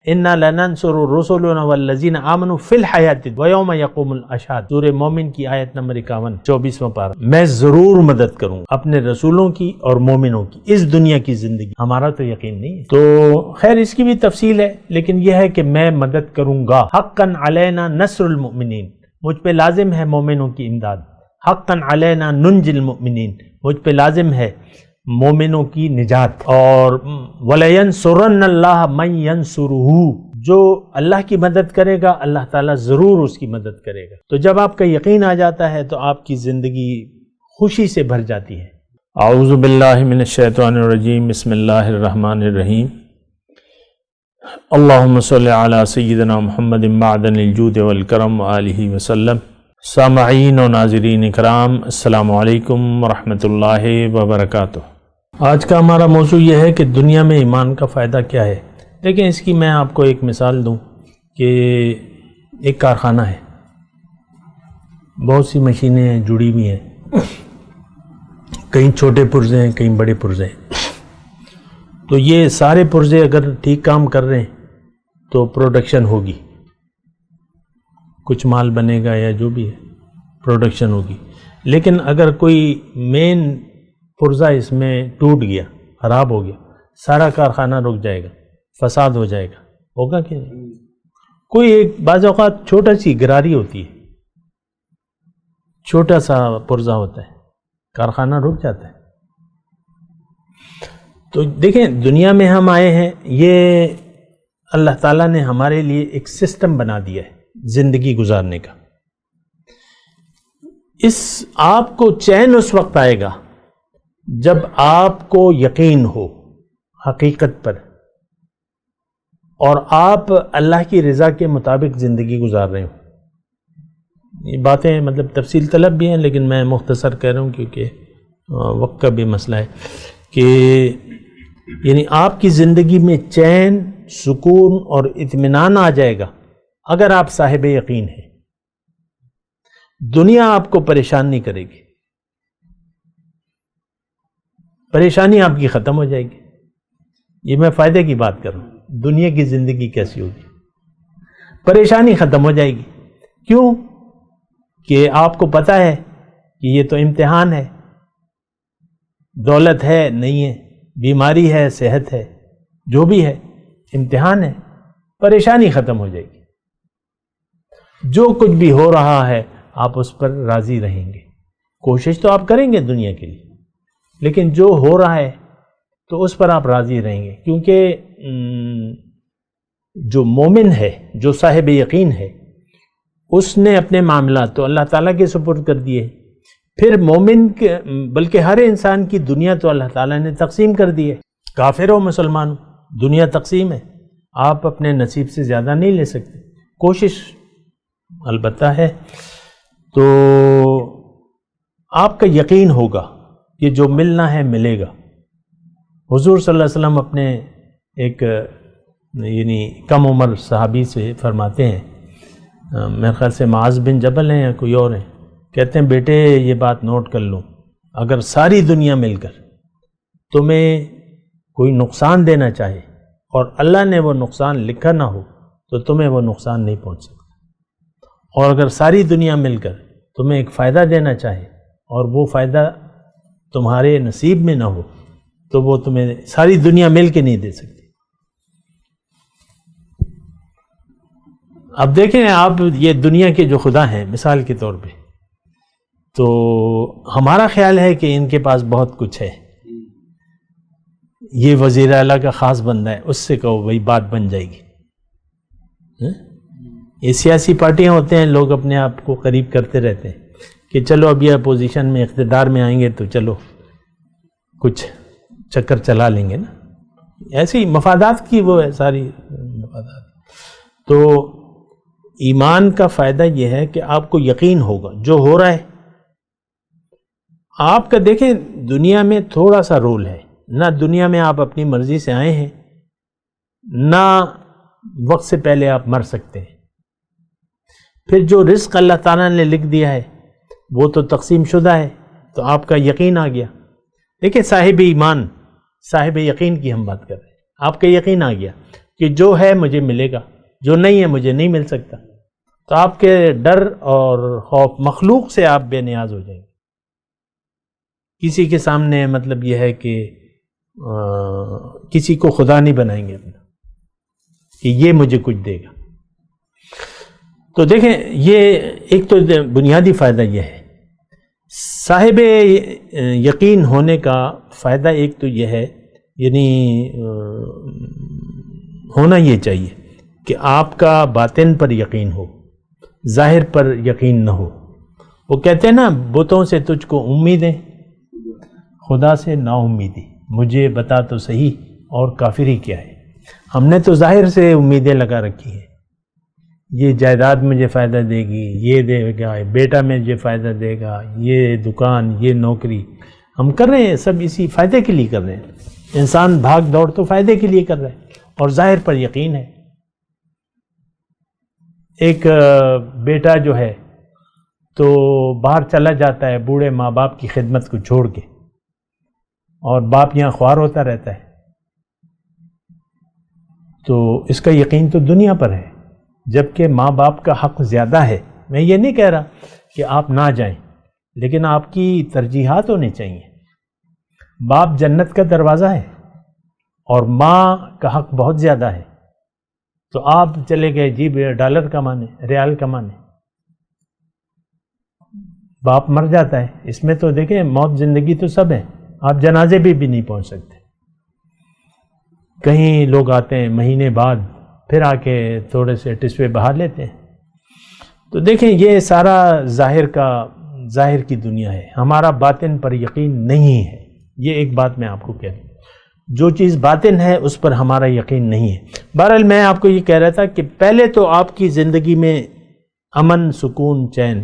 انا لننصر رسلنا والذین آمنوا فی الحیاۃ ویوم یقوم الاشہاد، سورہ مومن کی آیت نمبر 51 24واں پارہ۔ میں ضرور مدد کروں اپنے رسولوں کی اور مومنوں کی اس دنیا کی زندگی۔ ہمارا تو یقین نہیں ہے، تو خیر اس کی بھی تفصیل ہے، لیکن یہ ہے کہ میں مدد کروں گا۔ حقا علینا نصر المؤمنین، مجھ پہ لازم ہے مومنوں کی امداد۔ حقا علینا ننجی المؤمنین، مجھ پہ لازم ہے مومنوں کی نجات۔ اور وَلَيَنْصُرَنَّ اللَّهَ مَنْ يَنْصُرُهُ، جو اللہ کی مدد کرے گا اللہ تعالیٰ ضرور اس کی مدد کرے گا۔ تو جب آپ کا یقین آ جاتا ہے تو آپ کی زندگی خوشی سے بھر جاتی ہے۔ اعوذ باللہ من الشیطان الرجیم، بسم اللہ الرحمن الرحیم۔ اللہم صلی علی سیدنا محمد معدن الجود والکرم وآلہ وسلم۔ سامعین و ناظرین اکرام، السلام علیکم ورحمۃ اللہ وبرکاتہ۔ آج کا ہمارا موضوع یہ ہے کہ دنیا میں ایمان کا فائدہ کیا ہے۔ دیکھیں، اس کی میں آپ کو ایک مثال دوں کہ ایک کارخانہ ہے، بہت سی مشینیں جڑی ہوئی ہیں، کہیں چھوٹے پرزے ہیں کہیں بڑے پرزے ہیں۔ تو یہ سارے پرزے اگر ٹھیک کام کر رہے ہیں تو پروڈکشن ہوگی، کچھ مال بنے گا یا جو بھی ہے پروڈکشن ہوگی۔ لیکن اگر کوئی مین پرزہ اس میں ٹوٹ گیا، خراب ہو گیا، سارا کارخانہ رک جائے گا، فساد ہو جائے گا، ہوگا کہ نہیں؟ کوئی ایک بعض اوقات چھوٹا سی گراری ہوتی ہے، چھوٹا سا پرزہ ہوتا ہے، کارخانہ رک جاتا ہے۔ تو دیکھیں، دنیا میں ہم آئے ہیں، یہ اللہ تعالیٰ نے ہمارے لیے ایک سسٹم بنا دیا ہے زندگی گزارنے کا۔ اس آپ کو چین اس وقت آئے گا جب آپ کو یقین ہو حقیقت پر، اور آپ اللہ کی رضا کے مطابق زندگی گزار رہے ہوں۔ یہ باتیں مطلب تفصیل طلب بھی ہیں، لیکن میں مختصر کہہ رہا ہوں کیونکہ وقت کا بھی مسئلہ ہے کہ یعنی آپ کی زندگی میں چین، سکون اور اطمینان آ جائے گا اگر آپ صاحب یقین ہیں۔ دنیا آپ کو پریشان نہیں کرے گی، پریشانی آپ کی ختم ہو جائے گی۔ یہ میں فائدے کی بات کر رہا ہوں، دنیا کی زندگی کیسی ہوگی؟ پریشانی ختم ہو جائے گی۔ کیوں؟ کہ آپ کو پتہ ہے کہ یہ تو امتحان ہے، دولت ہے نہیں ہے، بیماری ہے صحت ہے، جو بھی ہے امتحان ہے، پریشانی ختم ہو جائے گی۔ جو کچھ بھی ہو رہا ہے آپ اس پر راضی رہیں گے۔ کوشش تو آپ کریں گے دنیا کے لیے، لیکن جو ہو رہا ہے تو اس پر آپ راضی رہیں گے، کیونکہ جو مومن ہے، جو صاحب یقین ہے، اس نے اپنے معاملات تو اللہ تعالیٰ کے سپرد کر دیے۔ پھر مومن کے بلکہ ہر انسان کی دنیا تو اللہ تعالیٰ نے تقسیم کر دی ہے، کافر ہو مسلمان ہو، دنیا تقسیم ہے، آپ اپنے نصیب سے زیادہ نہیں لے سکتے۔ کوشش البتہ ہے، تو آپ کا یقین ہوگا کہ جو ملنا ہے ملے گا۔ حضور صلی اللہ علیہ وسلم اپنے ایک یعنی کم عمر صحابی سے فرماتے ہیں، میرے خیال سے معاذ بن جبل ہیں یا کوئی اور ہیں، کہتے ہیں بیٹے یہ بات نوٹ کر لو، اگر ساری دنیا مل کر تمہیں کوئی نقصان دینا چاہے اور اللہ نے وہ نقصان لکھا نہ ہو تو تمہیں وہ نقصان نہیں پہنچ سکتا، اور اگر ساری دنیا مل کر تمہیں ایک فائدہ دینا چاہے اور وہ فائدہ تمہارے نصیب میں نہ ہو تو وہ تمہیں ساری دنیا مل کے نہیں دے سکتی۔ اب دیکھیں آپ، یہ دنیا کے جو خدا ہیں مثال کے طور پہ، تو ہمارا خیال ہے کہ ان کے پاس بہت کچھ ہے، یہ وزیر اعلیٰ کا خاص بندہ ہے، اس سے کہو وہی بات بن جائے گی۔ یہ سیاسی پارٹیاں ہوتے ہیں، لوگ اپنے آپ کو قریب کرتے رہتے ہیں کہ چلو اب یہ اپوزیشن میں اقتدار میں آئیں گے تو چلو کچھ چکر چلا لیں گے نا، ایسی مفادات کی وہ ہے ساری مفادات۔ تو ایمان کا فائدہ یہ ہے کہ آپ کو یقین ہوگا جو ہو رہا ہے آپ کا۔ دیکھیں دنیا میں تھوڑا سا رول ہے، نہ دنیا میں آپ اپنی مرضی سے آئے ہیں، نہ وقت سے پہلے آپ مر سکتے ہیں۔ پھر جو رزق اللہ تعالیٰ نے لکھ دیا ہے وہ تو تقسیم شدہ ہے، تو آپ کا یقین آ گیا۔ دیکھیں صاحب ایمان، صاحب یقین کی ہم بات کر رہے ہیں، آپ کا یقین آ گیا کہ جو ہے مجھے ملے گا، جو نہیں ہے مجھے نہیں مل سکتا. تو آپ کے ڈر اور خوف مخلوق سے آپ بے نیاز ہو جائیں گے. کسی کے سامنے مطلب یہ ہے کہ کسی کو خدا نہیں بنائیں گے اپنا کہ یہ مجھے کچھ دے گا. تو دیکھیں یہ ایک تو بنیادی فائدہ یہ ہے. صاحب یقین ہونے کا فائدہ ایک تو یہ ہے، یعنی ہونا یہ چاہیے کہ آپ کا باطن پر یقین ہو، ظاہر پر یقین نہ ہو. وہ کہتے ہیں نا بتوں سے تجھ کو امیدیں، خدا سے نا امیدی. مجھے بتا تو صحیح اور کافری کیا ہے. ہم نے تو ظاہر سے امیدیں لگا رکھی ہیں، یہ جائیداد مجھے فائدہ دے گی، یہ دے گا، بیٹا مجھے فائدہ دے گا، یہ دکان، یہ نوکری. ہم کر رہے ہیں سب اسی فائدے کے لیے کر رہے ہیں. انسان بھاگ دوڑ تو فائدے کے لیے کر رہا ہے اور ظاہر پر یقین ہے. ایک بیٹا جو ہے تو باہر چلا جاتا ہے بوڑھے ماں باپ کی خدمت کو چھوڑ کے، اور باپ یہاں خوار ہوتا رہتا ہے. تو اس کا یقین تو دنیا پر ہے، جبکہ ماں باپ کا حق زیادہ ہے. میں یہ نہیں کہہ رہا کہ آپ نہ جائیں، لیکن آپ کی ترجیحات ہونی چاہیے. باپ جنت کا دروازہ ہے اور ماں کا حق بہت زیادہ ہے. تو آپ چلے گئے جی ڈالر کمانے، ریال کمانے، باپ مر جاتا ہے. اس میں تو دیکھیں موت زندگی تو سب ہے، آپ جنازے بھی نہیں پہنچ سکتے. کہیں لوگ آتے ہیں مہینے بعد پھر آ کے تھوڑے سے ٹسوے بہا لیتے ہیں. تو دیکھیں یہ سارا ظاہر کی دنیا ہے، ہمارا باطن پر یقین نہیں ہے. یہ ایک بات میں آپ کو کہہ دوں، جو چیز باطن ہے اس پر ہمارا یقین نہیں ہے. بہرحال میں آپ کو یہ کہہ رہا تھا کہ پہلے تو آپ کی زندگی میں امن، سکون، چین،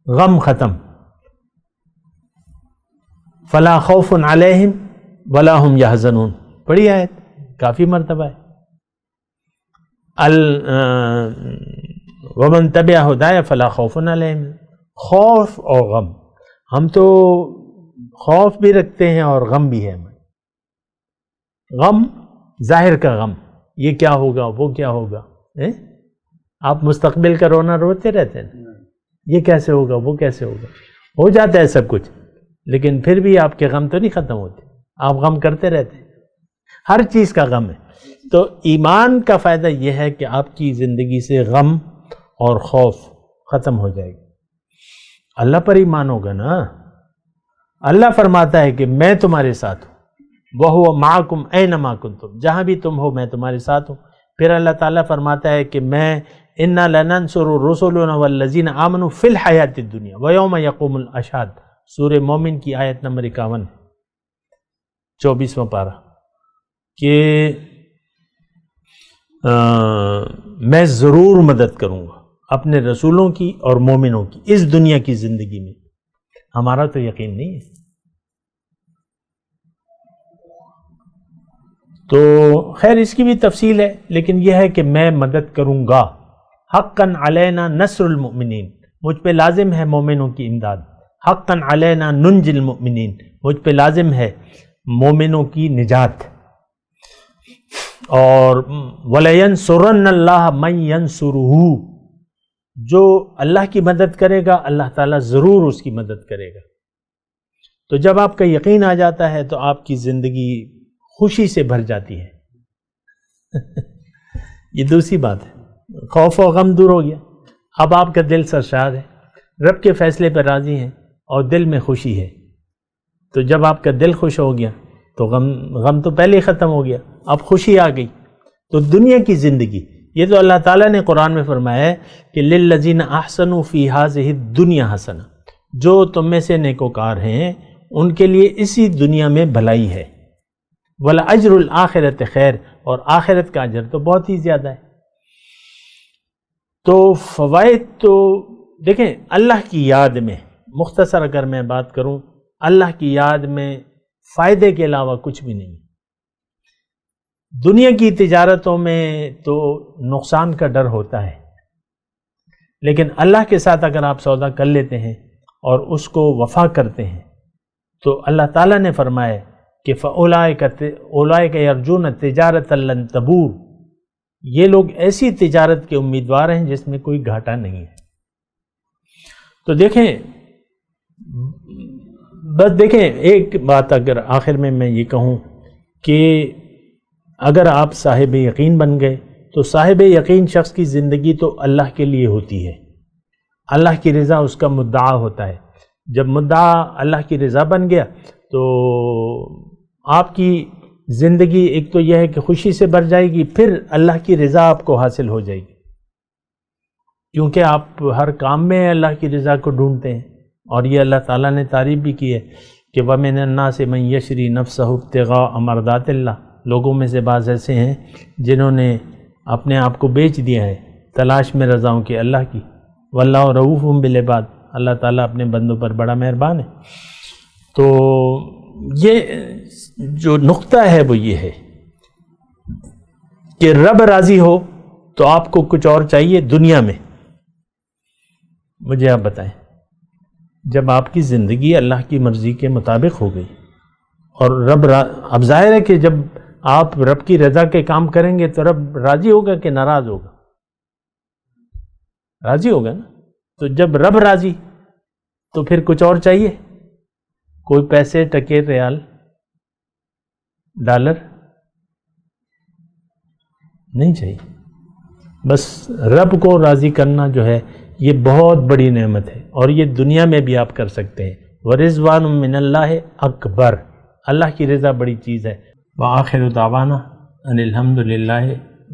غم ختم. فلا خوف علیہم ولا هم یحزنون، بڑی آیت، کافی مرتبہ ہے. ومن تبع ہدایا فلا خوف علیہم. خوف اور غم، ہم تو خوف بھی رکھتے ہیں اور غم بھی ہے. غم ظاہر کا غم، یہ کیا ہوگا وہ کیا ہوگا. آپ مستقبل کا رونا روتے رہتے ہیں، یہ کیسے ہوگا وہ کیسے ہوگا. ہو جاتا ہے سب کچھ، لیکن پھر بھی آپ کے غم تو نہیں ختم ہوتے، آپ غم کرتے رہتے ہیں. ہر چیز کا غم ہے. تو ایمان کا فائدہ یہ ہے کہ آپ کی زندگی سے غم اور خوف ختم ہو جائے گا. اللہ پر ایمان ہوگا نا. اللہ فرماتا ہے کہ میں تمہارے ساتھ ہوں، وَهُوَ مَعَكُمْ أَيْنَمَا كُنْتُمْ، جہاں بھی تم ہو میں تمہارے ساتھ ہوں. پھر اللہ تعالیٰ فرماتا ہے کہ میں إِنَّا لَنَنْصُرُ رُسُلُنَا وَالَّذِينَ آمَنُوا فِي الْحَيَاةِ الدُّنْيَا وَيَوْمَ يَقُومُ الْأَشْهَادُ. سورہ مومن کی آیت نمبر 51، 24واں پارہ، کہ میں ضرور مدد کروں گا اپنے رسولوں کی اور مومنوں کی اس دنیا کی زندگی میں. ہمارا تو یقین نہیں ہے. تو خیر اس کی بھی تفصیل ہے، لیکن یہ ہے کہ میں مدد کروں گا. حقاً علینا نصر المؤمنین، مجھ پہ لازم ہے مومنوں کی امداد. حقاً علینا ننج المؤمنین، مجھ پہ لازم ہے مومنوں کی نجات. اور وَلَيَنْصُرَنَّ اللَّهَ مَنْ يَنْصُرُهُ، جو اللہ کی مدد کرے گا اللہ تعالیٰ ضرور اس کی مدد کرے گا. تو جب آپ کا یقین آ جاتا ہے تو آپ کی زندگی خوشی سے بھر جاتی ہے. یہ دوسری بات ہے. خوف و غم دور ہو گیا، اب آپ کا دل سرشار ہے، رب کے فیصلے پر راضی ہیں اور دل میں خوشی ہے. تو جب آپ کا دل خوش ہو گیا تو غم تو پہلے ہی ختم ہو گیا، اب خوشی آ گئی. تو دنیا کی زندگی، یہ تو اللہ تعالیٰ نے قرآن میں فرمایا ہے کہ لِلَّذِينَ أَحْسَنُوا فِي هَذِهِ الدُّنْيَا حَسَنَةٌ، جو تم میں سے نیکوکار ہیں ان کے لیے اسی دنیا میں بھلائی ہے. وَلَأَجْرُ الْآخِرَةِ خیر، اور آخرت کا اجر تو بہت ہی زیادہ ہے. تو فوائد تو دیکھیں، اللہ کی یاد میں، مختصر اگر میں بات کروں، اللہ کی یاد میں فائدے کے علاوہ کچھ بھی نہیں. دنیا کی تجارتوں میں تو نقصان کا ڈر ہوتا ہے، لیکن اللہ کے ساتھ اگر آپ سودا کر لیتے ہیں اور اس کو وفا کرتے ہیں تو اللہ تعالیٰ نے فرمایا کہ فَأُولَئِكَ يَرْجُونَ تِجَارَةً لَّن تَبُورَ، یہ لوگ ایسی تجارت کے امیدوار ہیں جس میں کوئی گھاٹا نہیں ہے۔ تو دیکھیں، بس دیکھیں ایک بات اگر آخر میں یہ کہوں کہ اگر آپ صاحب یقین بن گئے تو صاحب یقین شخص کی زندگی تو اللہ کے لیے ہوتی ہے، اللہ کی رضا اس کا مدعا ہوتا ہے۔ جب مدعا اللہ کی رضا بن گیا تو آپ کی زندگی ایک تو یہ ہے کہ خوشی سے بھر جائے گی، پھر اللہ کی رضا آپ کو حاصل ہو جائے گی، کیونکہ آپ ہر کام میں اللہ کی رضا کو ڈھونڈتے ہیں۔ اور یہ اللہ تعالیٰ نے تعریف بھی کی ہے کہ وَمِنَ النَّاسِ مَن يَشْرِي نَفْسَهُ ابْتِغَاءَ مَرْضَاتِ اللَّهِ، لوگوں میں سے بعض ایسے ہیں جنہوں نے اپنے آپ کو بیچ دیا ہے تلاش میں رضاؤں کی اللہ کی۔ وَاللَّهُ رَءُوفٌ بِالْعِبَادِ، اللہ تعالیٰ اپنے بندوں پر بڑا مہربان ہے۔ تو یہ جو نقطہ ہے وہ یہ ہے کہ رب راضی ہو تو آپ کو کچھ اور چاہیے دنیا میں؟ مجھے آپ بتائیں، جب آپ کی زندگی اللہ کی مرضی کے مطابق ہو گئی اور اب ظاہر ہے کہ جب آپ رب کی رضا کے کام کریں گے تو رب راضی ہوگا کہ ناراض ہوگا؟ راضی ہوگا نا۔ تو جب رب راضی تو پھر کچھ اور چاہیے؟ کوئی پیسے، ٹکے، ریال، ڈالر نہیں چاہیے۔ بس رب کو راضی کرنا جو ہے یہ بہت بڑی نعمت ہے، اور یہ دنیا میں بھی آپ کر سکتے ہیں۔ وَرِضْوَانٌ مِّنَ اللَّهِ اکبر، اللہ کی رضا بڑی چیز ہے۔ وآخر دعوانا ان الحمد للہ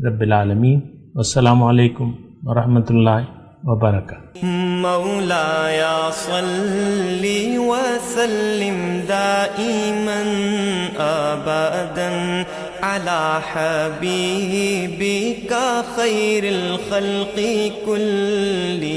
رب العالمین، والسلام علیکم ورحمۃ اللہ وبرکاتہ۔ مولایا صلی وسلم دائما ابدا على حبیبک خیر الخلق کلهم۔